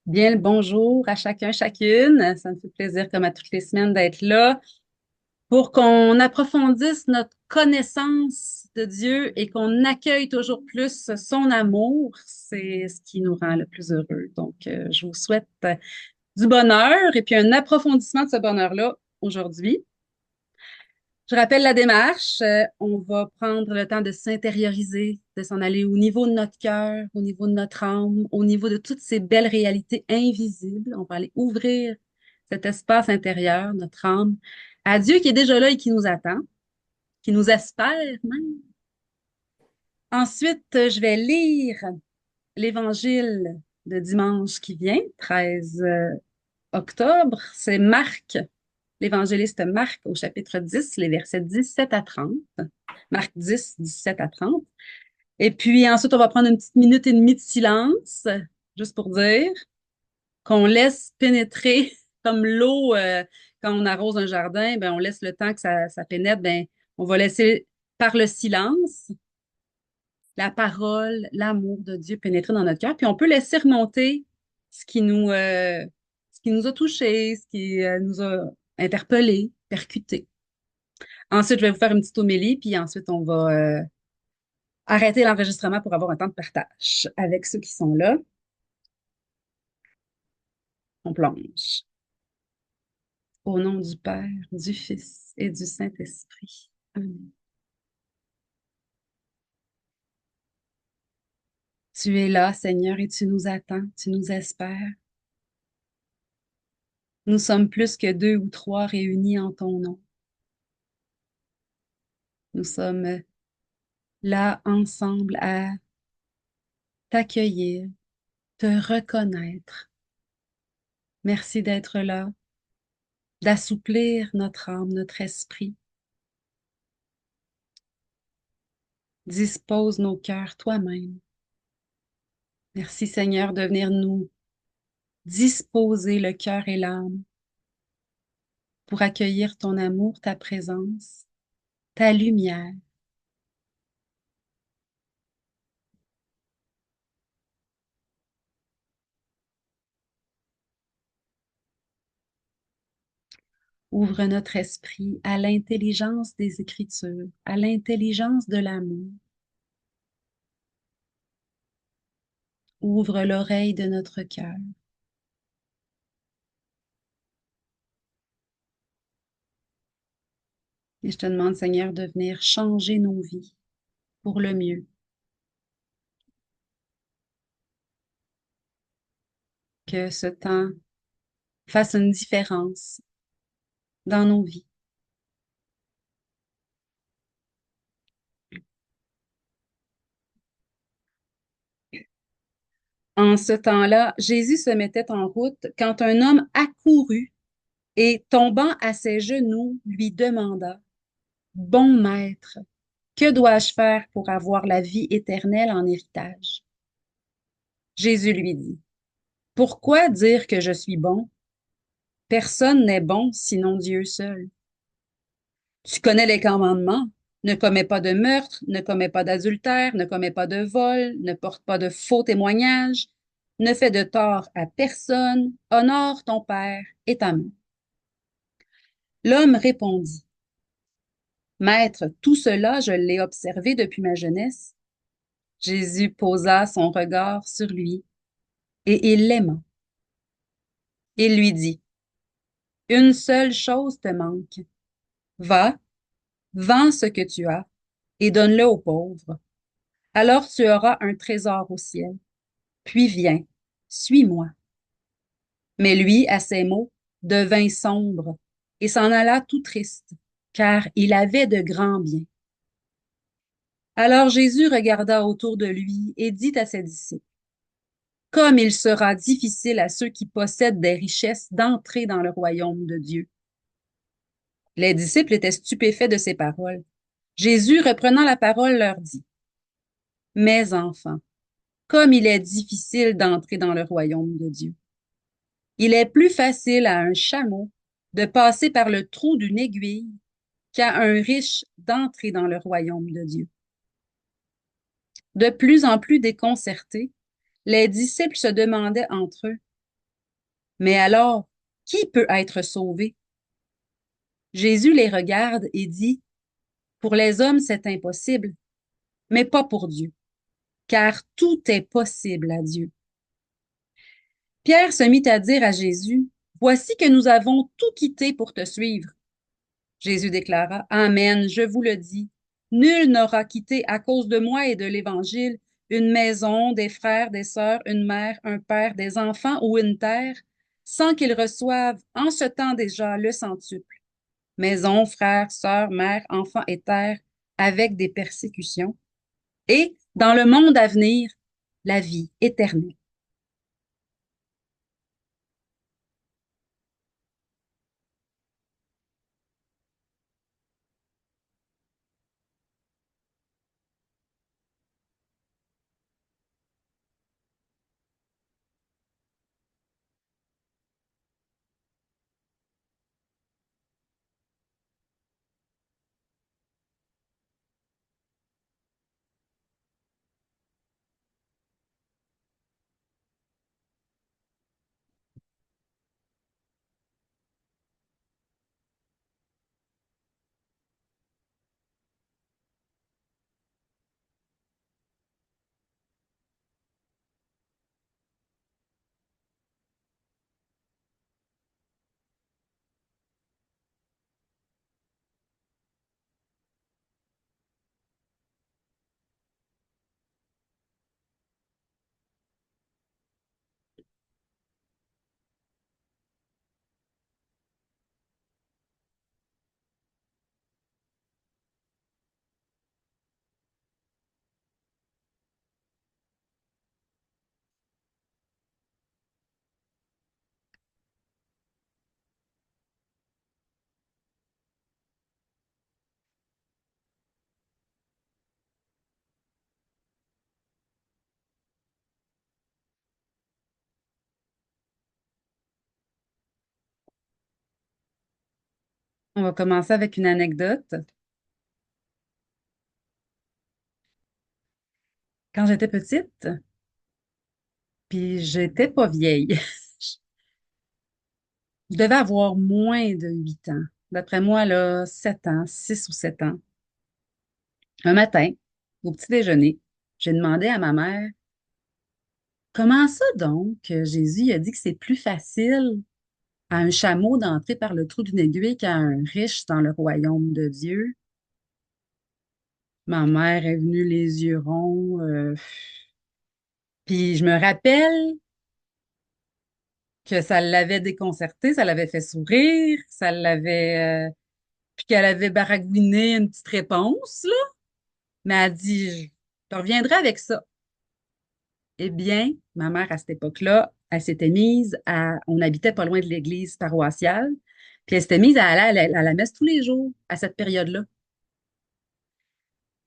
Bien le bonjour à chacun, chacune. Ça me fait plaisir, comme à toutes les semaines, d'être là pour qu'on approfondisse notre connaissance de Dieu et qu'on accueille toujours plus son amour. C'est ce qui nous rend le plus heureux. Donc, je vous souhaite du bonheur et puis un approfondissement de ce bonheur-là aujourd'hui. Je rappelle la démarche. On va prendre le temps de s'intérioriser, de s'en aller au niveau de notre cœur, au niveau de notre âme, au niveau de toutes ces belles réalités invisibles. On va aller ouvrir cet espace intérieur, notre âme, à Dieu qui est déjà là et qui nous attend, qui nous espère même. Ensuite, je vais lire l'Évangile de dimanche qui vient, 13 octobre. C'est Marc, l'évangéliste Marc au chapitre 10, les versets 17 à 30. Marc 10, 17 à 30. Et puis ensuite, on va prendre une petite minute et demie de silence, juste pour dire qu'on laisse pénétrer comme l'eau quand on arrose un jardin, ben, on laisse le temps que ça pénètre, ben, on va laisser par le silence la parole, l'amour de Dieu pénétrer dans notre cœur. Puis on peut laisser remonter ce qui nous, euh, ce qui nous a touchés, ce qui nous a interpellés, percutés. Ensuite, je vais vous faire une petite homélie, puis ensuite, on va arrêter l'enregistrement pour avoir un temps de partage avec ceux qui sont là. On plonge. Au nom du Père, du Fils et du Saint-Esprit. Amen. Tu es là, Seigneur, et tu nous attends, tu nous espères. Nous sommes plus que deux ou trois réunis en ton nom. Nous sommes là ensemble à t'accueillir, te reconnaître. Merci d'être là, d'assouplir notre âme, notre esprit. Dispose nos cœurs toi-même. Merci Seigneur de venir nous disposer le cœur et l'âme pour accueillir ton amour, ta présence, ta lumière. Ouvre notre esprit à l'intelligence des Écritures, à l'intelligence de l'amour. Ouvre l'oreille de notre cœur. Et je te demande, Seigneur, de venir changer nos vies pour le mieux. Que ce temps fasse une différence dans nos vies. En ce temps-là, Jésus se mettait en route quand un homme accourut et, tombant à ses genoux, lui demanda, Bon maître, que dois-je faire pour avoir la vie éternelle en héritage? Jésus lui dit, Pourquoi dire que je suis bon? Personne n'est bon sinon Dieu seul. Tu connais les commandements. Ne commets pas de meurtre, ne commets pas d'adultère, ne commets pas de vol, ne porte pas de faux témoignages, ne fais de tort à personne, honore ton père et ta mère. L'homme répondit, Maître, tout cela, je l'ai observé depuis ma jeunesse. Jésus posa son regard sur lui et il l'aima. Il lui dit, Une seule chose te manque. Va, vends ce que tu as et donne-le aux pauvres. Alors tu auras un trésor au ciel. Puis viens, suis-moi. Mais lui, à ces mots, devint sombre et s'en alla tout triste, car il avait de grands biens. Alors Jésus regarda autour de lui et dit à ses disciples, Comme il sera difficile à ceux qui possèdent des richesses d'entrer dans le royaume de Dieu. Les disciples étaient stupéfaits de ces paroles. Jésus, reprenant la parole, leur dit, Mes enfants, comme il est difficile d'entrer dans le royaume de Dieu. Il est plus facile à un chameau de passer par le trou d'une aiguille qu'à un riche d'entrer dans le royaume de Dieu. De plus en plus déconcertés, les disciples se demandaient entre eux, Mais alors, qui peut être sauvé? Jésus les regarde et dit, pour les hommes, c'est impossible, mais pas pour Dieu, car tout est possible à Dieu. Pierre se mit à dire à Jésus, voici que nous avons tout quitté pour te suivre. Jésus déclara, Amen, je vous le dis, nul n'aura quitté à cause de moi et de l'Évangile une maison, des frères, des sœurs, une mère, un père, des enfants ou une terre, sans qu'ils reçoivent en ce temps déjà le centuple. Maison, frères, sœurs, mère, enfants et terre, avec des persécutions. Et, dans le monde à venir, la vie éternelle. On va commencer avec une anecdote. Quand j'étais petite, puis j'étais pas vieille, je devais avoir moins de 8 ans. D'après moi, là, 7 ans, 6 ou 7 ans. Un matin, au petit déjeuner, j'ai demandé à ma mère, comment ça donc, Jésus a dit que c'est plus facile à un chameau d'entrer par le trou d'une aiguille qu'à un riche dans le royaume de Dieu? Ma mère est venue les yeux ronds. Puis je me rappelle que ça l'avait déconcertée, ça l'avait fait sourire, ça l'avait... puis qu'elle avait baragouiné une petite réponse, là. Mais elle a dit, je reviendrai avec ça. Eh bien, ma mère, à cette époque-là, elle s'était mise à... On habitait pas loin de l'église paroissiale, puis elle s'était mise à aller à la messe tous les jours à cette période-là,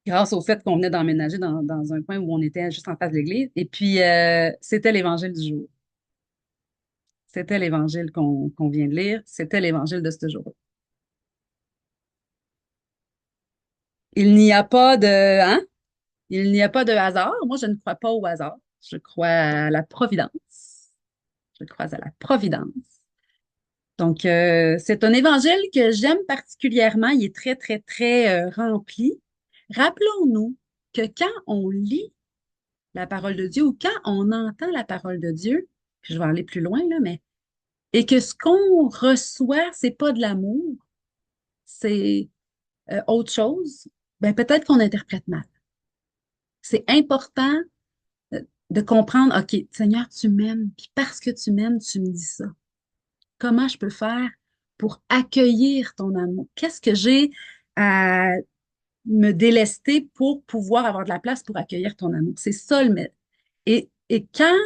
grâce au fait qu'on venait d'emménager dans un coin où on était juste en face de l'église. Et puis, c'était l'évangile du jour. C'était l'évangile qu'on vient de lire. C'était l'évangile de ce jour. Il n'y a pas de, hein? Il n'y a pas de hasard. Moi, je ne crois pas au hasard. Je crois à la providence. Je crois à la providence. Donc, c'est un évangile que j'aime particulièrement. Il est très, très, très rempli. Rappelons-nous que quand on lit la parole de Dieu ou quand on entend la parole de Dieu, puis je vais aller plus loin, là, mais, et que ce qu'on reçoit, c'est pas de l'amour, c'est autre chose, ben peut-être qu'on interprète mal. C'est important de comprendre, OK, Seigneur, tu m'aimes, puis parce que tu m'aimes, tu me dis ça. Comment je peux faire pour accueillir ton amour? Qu'est-ce que j'ai à me délester pour pouvoir avoir de la place pour accueillir ton amour? C'est ça le mais. Et quand,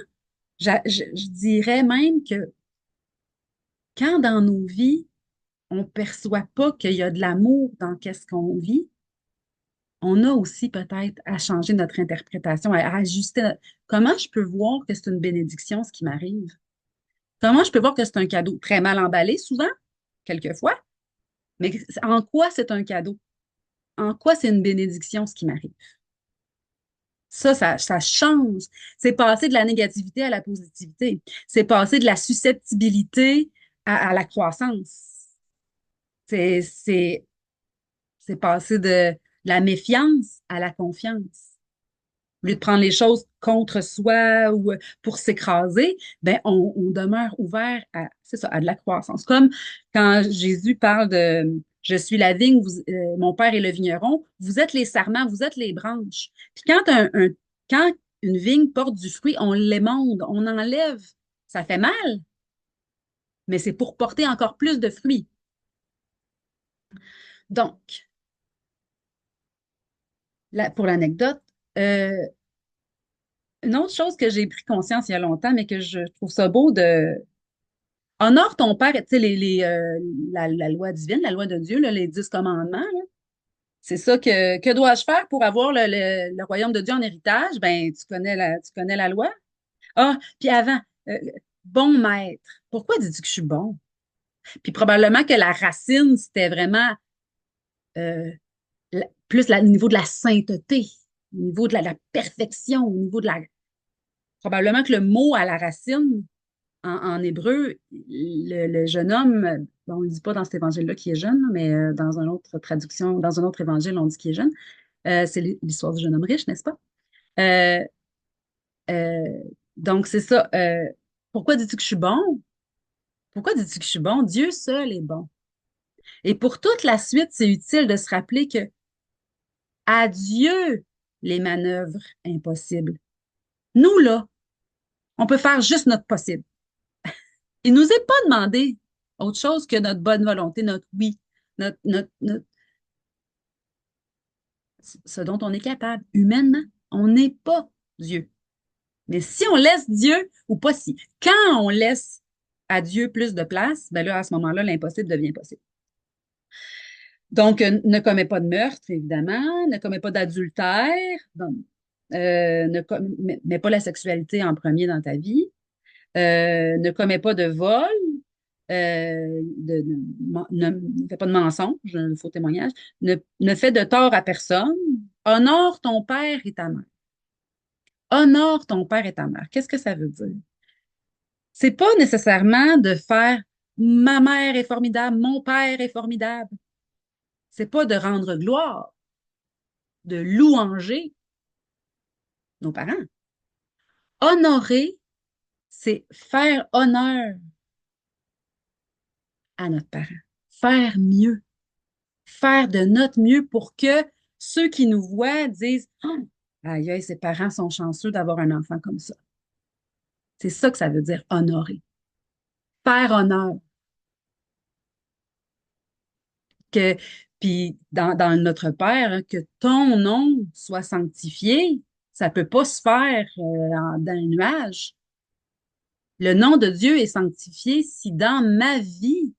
je dirais même que quand dans nos vies, on ne perçoit pas qu'il y a de l'amour dans qu'est-ce qu'on vit, on a aussi peut-être à changer notre interprétation, à ajuster comment je peux voir que c'est une bénédiction ce qui m'arrive? Comment je peux voir que c'est un cadeau? Très mal emballé souvent, quelquefois, mais en quoi c'est un cadeau? En quoi c'est une bénédiction ce qui m'arrive? Ça change. C'est passer de la négativité à la positivité. C'est passer de la susceptibilité à la croissance. C'est, c'est, c'est passer de la méfiance à la confiance. Au lieu de prendre les choses contre soi ou pour s'écraser, ben on demeure ouvert à, c'est ça, à de la croissance. Comme quand Jésus parle de je suis la vigne, mon père est le vigneron, vous êtes les sarments, vous êtes les branches. Puis quand une vigne porte du fruit, on l'émonde, on enlève. Ça fait mal, mais c'est pour porter encore plus de fruits. Donc, pour l'anecdote, euh, une autre chose que j'ai pris conscience il y a longtemps, mais que je trouve ça beau de honore ton père, tu sais, la loi divine, la loi de Dieu, là, les 10 commandements, là. C'est ça que dois-je faire pour avoir le royaume de Dieu en héritage? Ben, tu connais la loi. Ah, puis avant, euh, bon maître. Pourquoi dis-tu que je suis bon? Puis probablement que la racine, c'était vraiment au niveau de la sainteté, au niveau de la perfection, au niveau de la. Probablement que le mot à la racine, en hébreu, le jeune homme, bon, on ne le dit pas dans cet évangile-là qui est jeune, mais dans une autre traduction, dans un autre évangile, on dit qu'il est jeune. C'est l'histoire du jeune homme riche, n'est-ce pas? Euh, euh, donc, c'est ça. Pourquoi dis-tu que je suis bon? Pourquoi dis-tu que je suis bon? Dieu seul est bon. Et pour toute la suite, c'est utile de se rappeler que à Dieu les manœuvres impossibles. Nous, là, on peut faire juste notre possible. Il nous est pas demandé autre chose que notre bonne volonté, notre oui, notre ce dont on est capable. Humainement, on n'est pas Dieu. Mais si on laisse Dieu, ou pas si, quand on laisse à Dieu plus de place, ben là, à ce moment-là, l'impossible devient possible. Donc, ne commets pas de meurtre, évidemment, ne commets pas d'adultère, mets pas la sexualité en premier dans ta vie, ne commets pas de vol, ne fais pas de mensonge, un faux témoignage, ne fais de tort à personne, honore ton père et ta mère. Honore ton père et ta mère. Qu'est-ce que ça veut dire? C'est pas nécessairement de faire ma mère est formidable, mon père est formidable. C'est pas de rendre gloire, de louanger nos parents. Honorer, c'est faire honneur à notre parent, faire mieux, faire de notre mieux pour que ceux qui nous voient disent oh, aïe, aïe, ses parents sont chanceux d'avoir un enfant comme ça. C'est ça que ça veut dire honorer. Faire honneur. Que, puis dans notre Père, hein, que ton nom soit sanctifié, ça peut pas se faire dans un nuage. Le nom de Dieu est sanctifié si dans ma vie,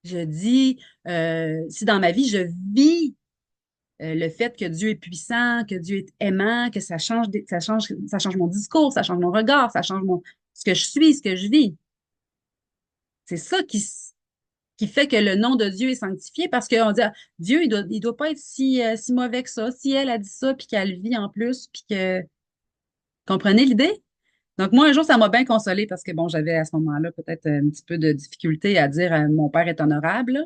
je dis, si dans ma vie, je vis le fait que Dieu est puissant, que Dieu est aimant, que ça change mon discours, ça change mon regard, ça change ce que je suis, ce que je vis. C'est ça qui fait que le nom de Dieu est sanctifié parce qu'on dit, ah, Dieu, il doit pas être si mauvais que ça. Si elle a dit ça, puis qu'elle vit en plus, puis que. Comprenez l'idée? Donc, moi, un jour, ça m'a bien consolée parce que, bon, j'avais à ce moment-là peut-être un petit peu de difficulté à dire mon père est honorable, là.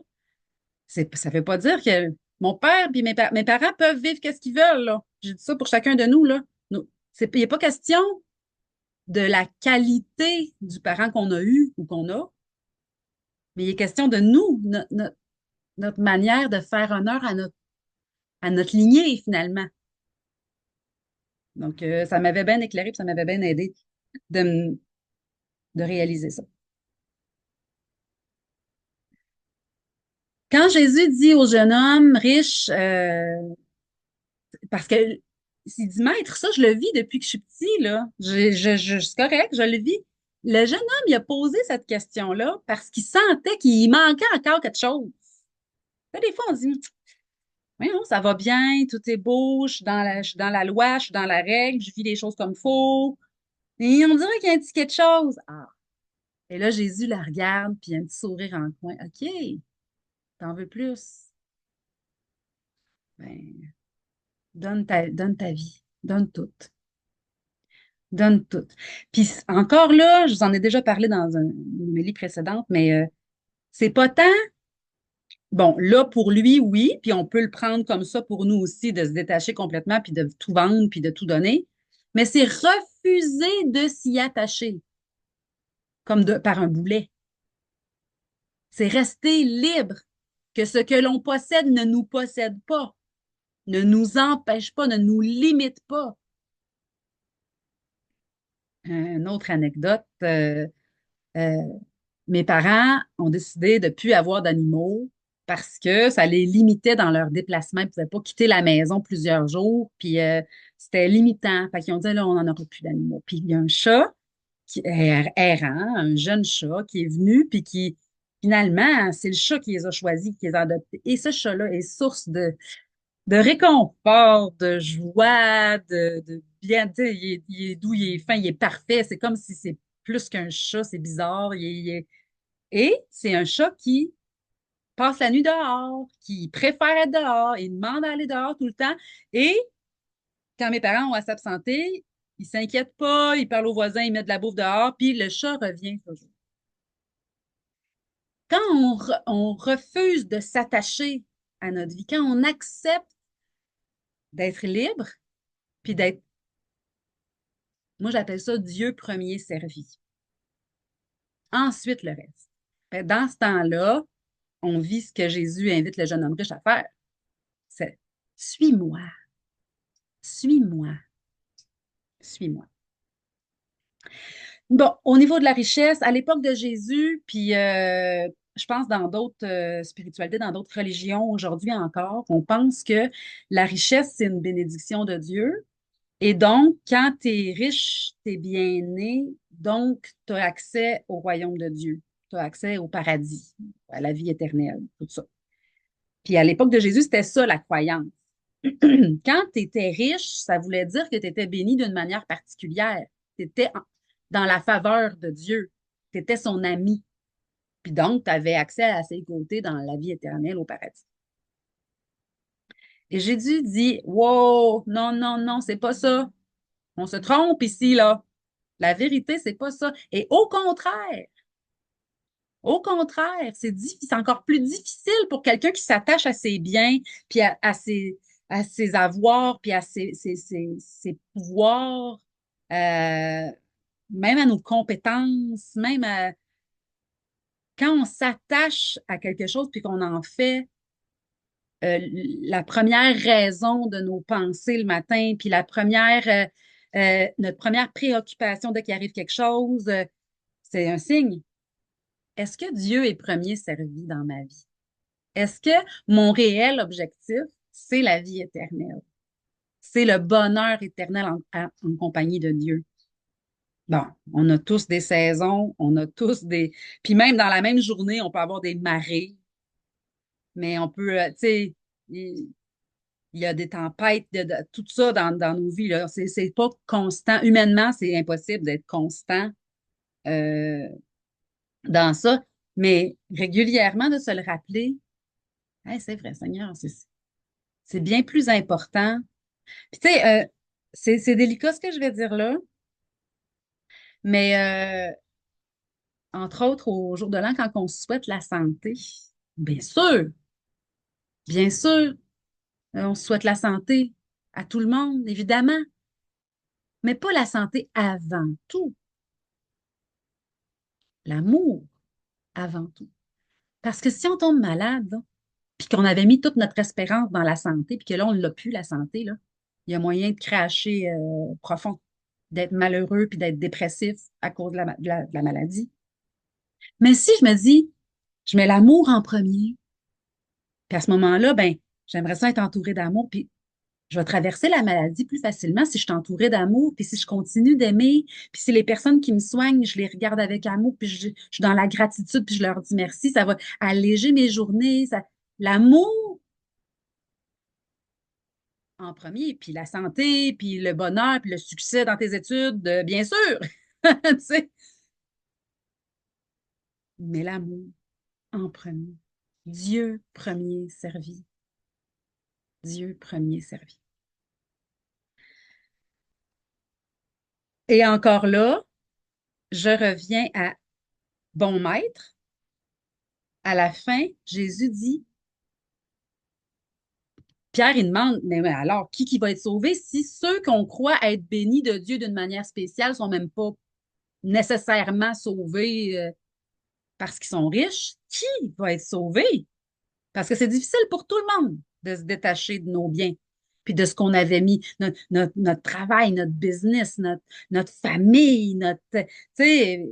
Ça veut pas dire que mon père puis mes parents peuvent vivre qu'est-ce qu'ils veulent, là. J'ai dit ça pour chacun de nous, là. Il n'est pas question de la qualité du parent qu'on a eu ou qu'on a, mais il est question de nous, notre manière de faire honneur à notre lignée, finalement. Donc, ça m'avait bien éclairé, puis ça m'avait bien aidé de, de réaliser ça. Quand Jésus dit au jeune homme riche, parce que s'il dit maître, ça, je le vis depuis que je suis petit, là. C'est correct, je le vis. Le jeune homme, il a posé cette question-là parce qu'il sentait qu'il manquait encore quelque chose. Là, des fois, on dit, oui, non, ça va bien, tout est beau, je suis dans la loi, je suis dans la règle, je vis les choses comme il faut. Et on dirait qu'il y a un petit quelque chose. Ah. Et là, Jésus la regarde, puis il y a un petit sourire en coin. OK, t'en veux plus? Ben, donne ta vie. Donne tout. Donne tout. Puis encore là, je vous en ai déjà parlé dans une homélie précédente, mais c'est pas tant, bon, là pour lui, oui, puis on peut le prendre comme ça pour nous aussi, de se détacher complètement, puis de tout vendre, puis de tout donner, mais c'est refuser de s'y attacher, comme par un boulet. C'est rester libre, que ce que l'on possède ne nous possède pas, ne nous empêche pas, ne nous limite pas. Une autre anecdote, euh, mes parents ont décidé de ne plus avoir d'animaux parce que ça les limitait dans leurs déplacements. Ils ne pouvaient pas quitter la maison plusieurs jours, puis c'était limitant. Fait qu'ils ont dit, là, on n'en aura plus d'animaux. Puis il y a un chat qui est errant, un jeune chat qui est venu, puis qui, finalement, c'est le chat qui les a choisis, qui les a adoptés. Et ce chat-là est source de réconfort, de joie, de bien, tu sais, il est doux, il est fin, il est parfait. C'est comme si c'est plus qu'un chat, c'est bizarre. Et c'est un chat qui passe la nuit dehors, qui préfère être dehors, il demande d'aller dehors tout le temps. Et quand mes parents ont à s'absenter, il s'inquiète pas, il parle aux voisins, il met de la bouffe dehors, puis le chat revient toujours. Quand on refuse de s'attacher à notre vie, quand on accepte d'être libre, puis d'être, moi j'appelle ça Dieu premier servi. Ensuite, le reste. Dans ce temps-là, on vit ce que Jésus invite le jeune homme riche à faire. C'est suis-moi, suis-moi, suis-moi. Bon, au niveau de la richesse, à l'époque de Jésus, puis je pense dans d'autres spiritualités, dans d'autres religions aujourd'hui encore, on pense que la richesse, c'est une bénédiction de Dieu. Et donc, quand tu es riche, tu es bien né, donc tu as accès au royaume de Dieu. Tu as accès au paradis, à la vie éternelle, tout ça. Puis à l'époque de Jésus, c'était ça la croyance. Quand tu étais riche, ça voulait dire que tu étais béni d'une manière particulière. Tu étais dans la faveur de Dieu. Tu étais son ami. Puis donc, tu avais accès à ses côtés dans la vie éternelle au paradis. Et Jésus dit, wow, non, non, non, c'est pas ça. On se trompe ici, là. La vérité, c'est pas ça. Et au contraire, c'est encore plus difficile pour quelqu'un qui s'attache à ses biens, puis à ses avoirs, puis à ses pouvoirs, euh, même à nos compétences, quand on s'attache à quelque chose, puis qu'on en fait euh, la première raison de nos pensées le matin, puis notre première préoccupation dès qu'il arrive quelque chose, c'est un signe. Est-ce que Dieu est premier servi dans ma vie? Est-ce que mon réel objectif, c'est la vie éternelle? C'est le bonheur éternel en compagnie de Dieu. Bon, on a tous des saisons, on a tous des... Puis même dans la même journée, on peut avoir des marées, mais on peut, tu sais, il y a des tempêtes, tout ça dans nos vies, là. C'est pas constant. Humainement, c'est impossible d'être constant euh, dans ça, mais régulièrement de se le rappeler, hey, c'est vrai, Seigneur, c'est bien plus important. Puis tu sais, c'est délicat ce que je vais dire là, mais entre autres, au jour de l'an, quand on souhaite la santé, bien sûr, bien sûr, on souhaite la santé à tout le monde, évidemment, mais pas la santé avant tout, l'amour avant tout. Parce que si on tombe malade, là, puis qu'on avait mis toute notre espérance dans la santé, puis que là, on ne l'a plus, la santé, là, il y a moyen de cracher profond, d'être malheureux, puis d'être dépressif à cause de la maladie. Mais si je me dis, je mets l'amour en premier, puis à ce moment-là, ben, j'aimerais ça être entourée d'amour, puis je vais traverser la maladie plus facilement si je suis entourée d'amour, puis si je continue d'aimer, puis si les personnes qui me soignent, je les regarde avec amour, puis je suis dans la gratitude, puis je leur dis merci, ça va alléger mes journées. L'amour en premier, puis la santé, puis le bonheur, puis le succès dans tes études, bien sûr, tu sais, mais l'amour en premier. Dieu premier servi. Dieu premier servi. Et encore là, je reviens à bon maître. À la fin, Jésus dit, Pierre, il demande, mais alors, qui va être sauvé si ceux qu'on croit être bénis de Dieu d'une manière spéciale sont même pas nécessairement sauvés parce qu'ils sont riches? Qui va être sauvé? Parce que c'est difficile pour tout le monde de se détacher de nos biens, puis de ce qu'on avait mis, notre travail, notre business, notre famille, tu sais,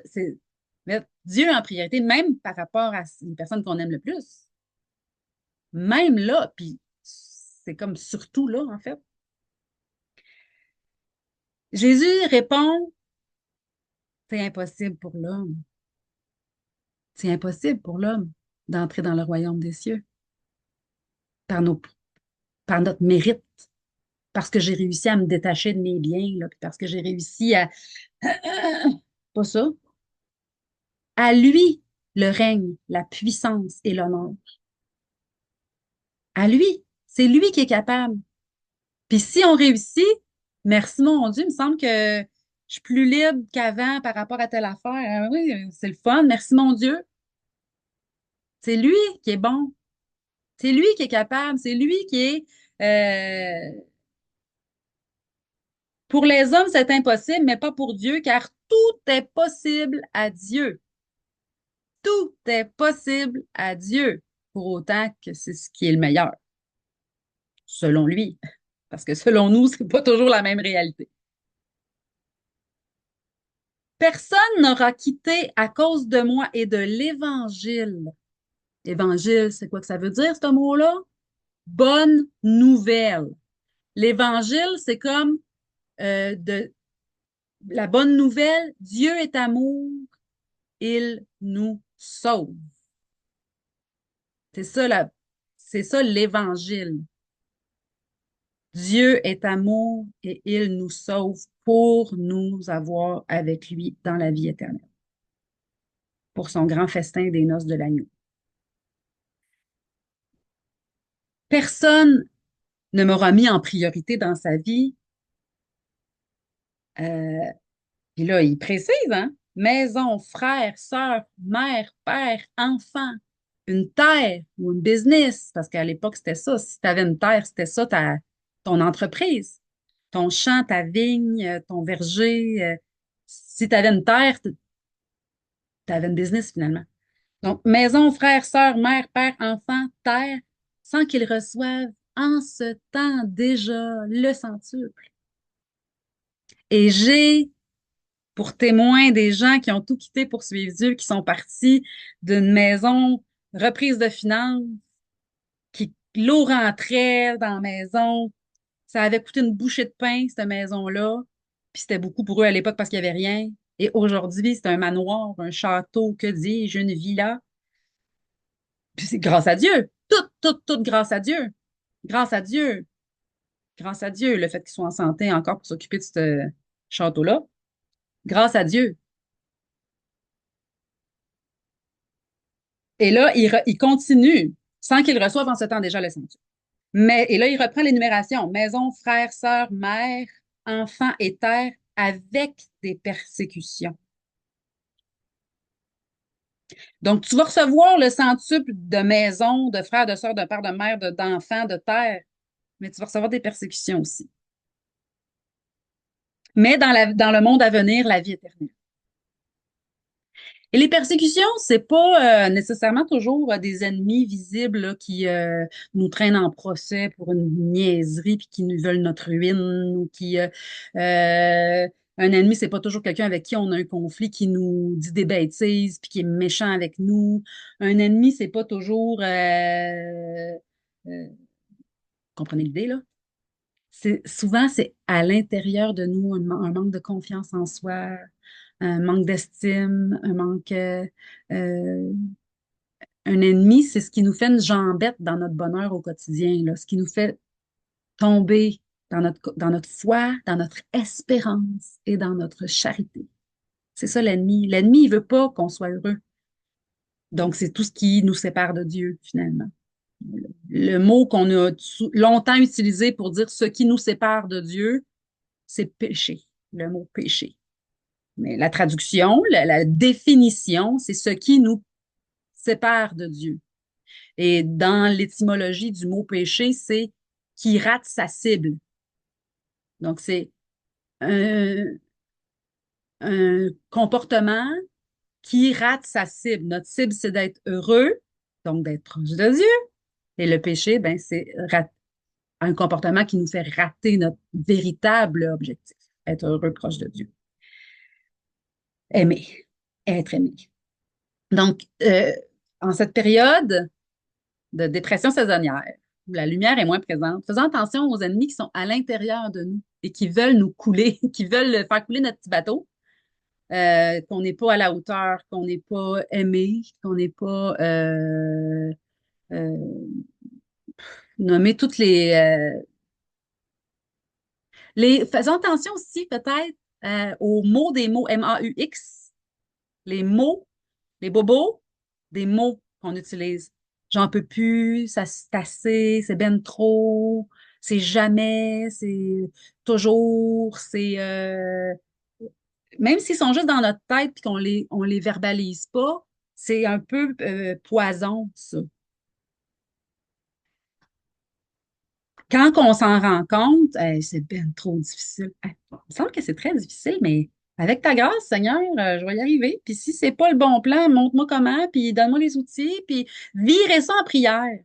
c'est mettre Dieu en priorité, même par rapport à une personne qu'on aime le plus. Même là, puis c'est comme surtout là, en fait. Jésus répond, c'est impossible pour l'homme. C'est impossible pour l'homme d'entrer dans le royaume des cieux par, nos, par notre mérite, parce que j'ai réussi à me détacher de mes biens, là, puis parce que j'ai réussi à... Pas ça. À lui le règne, la puissance et l'honneur. À lui. C'est lui qui est capable. Puis si on réussit, merci mon Dieu, il me semble que je suis plus libre qu'avant par rapport à telle affaire. Ah oui, c'est le fun, merci mon Dieu. C'est lui qui est bon. C'est lui qui est capable. C'est lui qui est... pour les hommes, c'est impossible, mais pas pour Dieu, car tout est possible à Dieu. Tout est possible à Dieu, pour autant que c'est ce qui est le meilleur, selon lui. Parce que selon nous, c'est pas toujours la même réalité. Personne n'aura quitté à cause de moi et de l'Évangile. Évangile, c'est quoi que ça veut dire, ce mot-là? Bonne nouvelle. L'Évangile, c'est comme de la bonne nouvelle, Dieu est amour, il nous sauve. C'est ça, c'est ça l'Évangile. Dieu est amour et il nous sauve pour nous avoir avec lui dans la vie éternelle, pour son grand festin des noces de l'agneau. Personne ne m'aura mis en priorité dans sa vie. Euh, Puis là, il précise, hein? Maison, frère, sœur, mère, père, enfant, une terre ou une business, parce qu'à l'époque, c'était ça. Si tu avais une terre, c'était ça, ton entreprise, ton champ, ta vigne, ton verger. Si tu avais une terre, tu avais une business finalement. Donc, maison, frère, sœur, mère, père, enfant, terre, sans qu'ils reçoivent en ce temps déjà le centuple. Et j'ai pour témoin des gens qui ont tout quitté pour suivre Dieu, qui sont partis d'une maison reprise de finances, qui l'eau rentrait dans la maison. Ça avait coûté une bouchée de pain, cette maison-là. Puis c'était beaucoup pour eux à l'époque parce qu'il n'y avait rien. Et aujourd'hui, c'est un manoir, un château, que dis-je, une villa. Puis c'est grâce à Dieu. Tout grâce à Dieu. Grâce à Dieu. Grâce à Dieu, le fait qu'ils soient en santé encore pour s'occuper de ce château-là. Grâce à Dieu. Et là, il continue sans qu'il reçoive en ce temps déjà les sanctuaires. Et là, il reprend l'énumération. Maison, frère, sœur, mère, enfant et terre avec des persécutions. Donc, tu vas recevoir le centuple de maison, de frères, de sœurs, de père, de mère, d'enfants, de terre, mais tu vas recevoir des persécutions aussi. Mais dans le monde à venir, la vie éternelle. Et les persécutions, c'est pas nécessairement toujours des ennemis visibles là, qui nous traînent en procès pour une niaiserie puis qui nous veulent notre ruine ou un ennemi, c'est pas toujours quelqu'un avec qui on a un conflit qui nous dit des bêtises puis qui est méchant avec nous. Un ennemi, c'est pas toujours comprenez l'idée là? Souvent c'est à l'intérieur de nous un manque de confiance en soi, un manque d'estime, euh, un ennemi, c'est ce qui nous fait une jambette dans notre bonheur au quotidien, là, ce qui nous fait tomber dans notre foi, dans notre espérance et dans notre charité. C'est ça l'ennemi. L'ennemi, il veut pas qu'on soit heureux. Donc, c'est tout ce qui nous sépare de Dieu, finalement. Le mot qu'on a longtemps utilisé pour dire ce qui nous sépare de Dieu, c'est péché. le mot péché. Mais la traduction, la définition, c'est ce qui nous sépare de Dieu. Et dans l'étymologie du mot péché, c'est qui rate sa cible. Donc, c'est un, un comportement qui rate sa cible. Notre cible, c'est d'être heureux, donc d'être proche de Dieu. Et le péché, ben, c'est un comportement qui nous fait rater notre véritable objectif, être heureux, proche de Dieu. Aimer, être aimé. Donc, en cette période de dépression saisonnière, où la lumière est moins présente, faisons attention aux ennemis qui sont à l'intérieur de nous et qui veulent nous couler, qui veulent faire couler notre petit bateau, qu'on n'est pas à la hauteur, qu'on n'est pas aimé, qu'on n'est pas euh, nommé toutes Faisons attention aussi peut-être aux mots des mots MAUX, les mots, les bobos, des mots qu'on utilise. J'en peux plus, ça c'est assez, c'est ben trop, c'est jamais, c'est toujours, même s'ils sont juste dans notre tête et qu'on les verbalise pas, c'est un peu poison, ça. Quand on s'en rend compte, c'est bien trop difficile. Il me semble que c'est très difficile, mais avec ta grâce, Seigneur, je vais y arriver. Puis si c'est pas le bon plan, montre-moi comment, puis donne-moi les outils, puis virez ça en prière.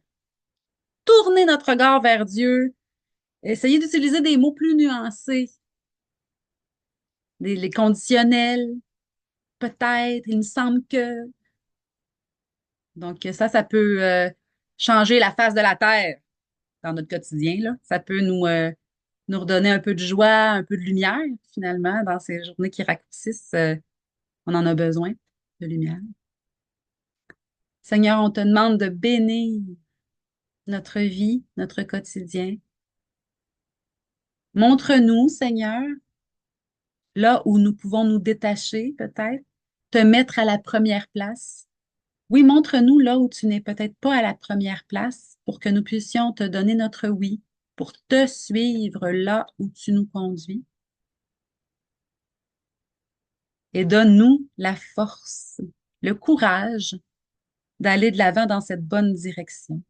Tourner notre regard vers Dieu. Essayer d'utiliser des mots plus nuancés, les conditionnels, peut-être, il me semble que. Donc ça peut changer la face de la terre dans notre quotidien, là. Ça peut nous redonner un peu de joie, un peu de lumière, finalement, dans ces journées qui raccourcissent. On en a besoin de lumière. Seigneur, on te demande de bénir notre vie, notre quotidien. Montre-nous, Seigneur, là où nous pouvons nous détacher, peut-être, te mettre à la première place. Oui, montre-nous là où tu n'es peut-être pas à la première place pour que nous puissions te donner notre oui, pour te suivre là où tu nous conduis. Et donne-nous la force, le courage d'aller de l'avant dans cette bonne direction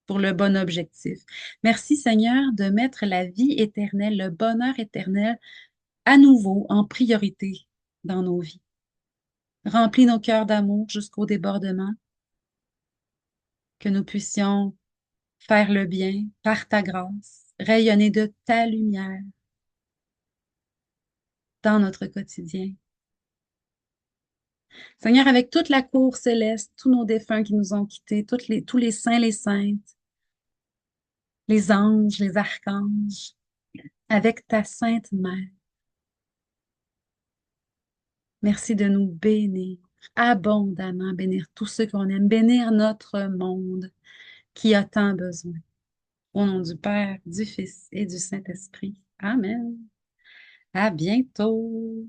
pour le bon objectif. Merci Seigneur de mettre la vie éternelle, le bonheur éternel à nouveau en priorité dans nos vies. Remplis nos cœurs d'amour jusqu'au débordement, que nous puissions faire le bien par ta grâce, rayonner de ta lumière dans notre quotidien. Seigneur, avec toute la cour céleste, tous nos défunts qui nous ont quittés, tous les saints, les saintes, les anges, les archanges, avec ta sainte mère, merci de nous bénir abondamment, bénir tous ceux qu'on aime, bénir notre monde qui a tant besoin. Au nom du Père, du Fils et du Saint-Esprit. Amen. À bientôt.